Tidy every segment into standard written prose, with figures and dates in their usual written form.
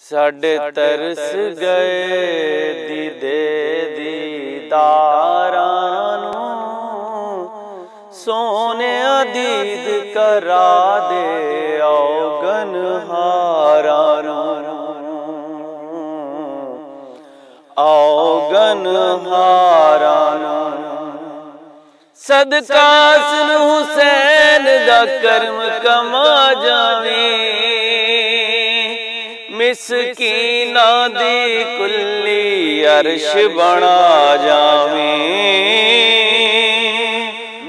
साडे तरस गए दीदे दीदारां नूं, सोने दीद करा दे औगन हारां औगन हारां। सदका हसन हुसैन दा करम कमा जावे, मिसकीना दी कुल्ली अर्श बना जावे,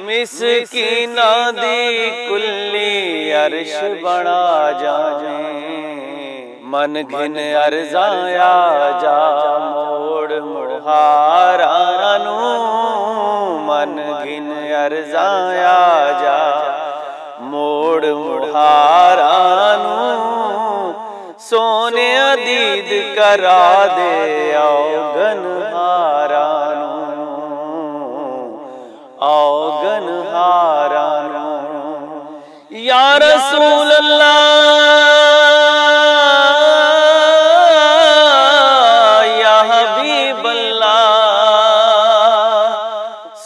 मिसकीना दी कुल्ली अर्श बना जावे। मन घिन अर्जाया जा मोड़ मुहारां नूं, मन घिन अर्जाया जा मोड़ मुहारां नूं, सोने दीद करा दे औगन हारां नूं, औगन हारां नूं। या रसूल अल्लाह या हबीब अल्लाह,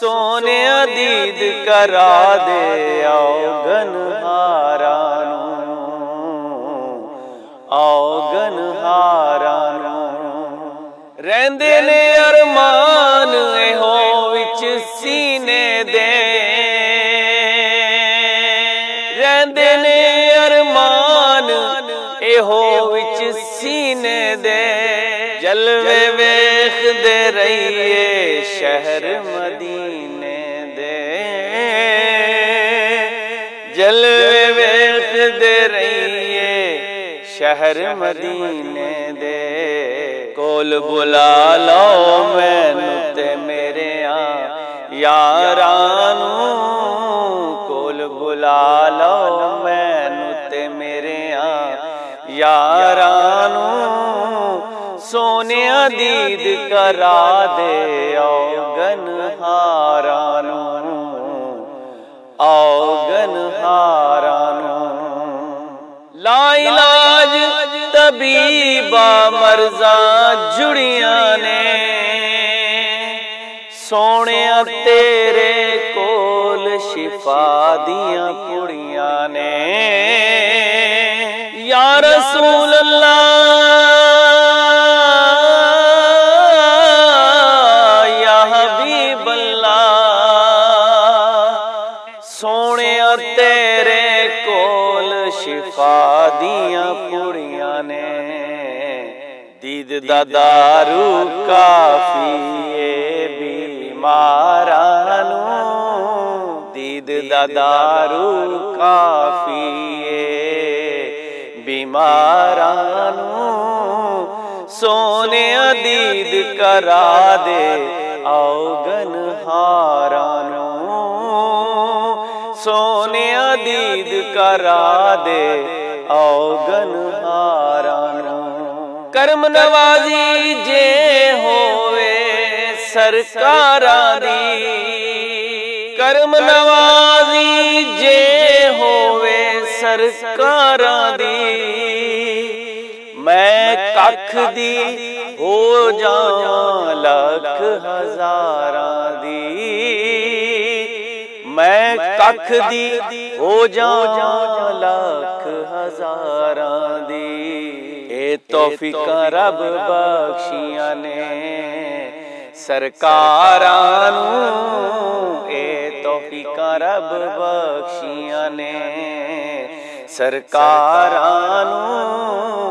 सोने दीद करा दे औगन हारां नूं, औगन हारां नूं। रहिंदे ने अरमान एहो विच सीने दे, रहिंदे ने अरमान एहो विच सीने दे। जलवे वेखदे रहिए शहर मदीने दे, जलवे वेखदे रहिए शहर मदीने दे। कोल बुला लो मैनू ते मेरे यारां नूं, कोल बुला लो मैनू ते मेरे यारां नूं, सोने दीद करा दे औगन हारां नूं, औगन हारां नूं। ला इलाज तबीबा मर्जा जुड़ियां ने, सोने तेरे कोल शिफा दियां पुड़ियां ने। या रसूल अल्लाह या हबीब अल्लाह, सोने तेरे कोल शिफा दियां पुड़ियां ने। दीद दा दारू काफी बीमारां नूं, दीद दा दारू काफी बीमारां नूं, सोने दीद करा दे औगन हारां नूं, सोने दीद करा दे औगन हारां नूं। करम नवाजी जे होवे सरकारां दी, करम नवाजी जे होवे सरकारां दी। मैं कख दी हो जावां लख हजारां दी, मैं कख दी हो जावां लख हजारां दी। ए तौफीकां रब बख्शियां ने सरकारां नूं, ए तौफीकां रब बख्शियां ने सरकारां नूं,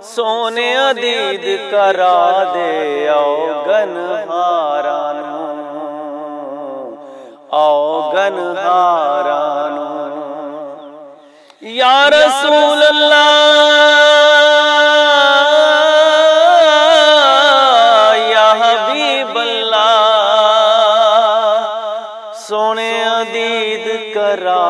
सोने दीद करा दे औगन हारां नूं, औगन हारां नूं। या रसूल अल्लाह या हबीब अल्लाह, सोने दीद करा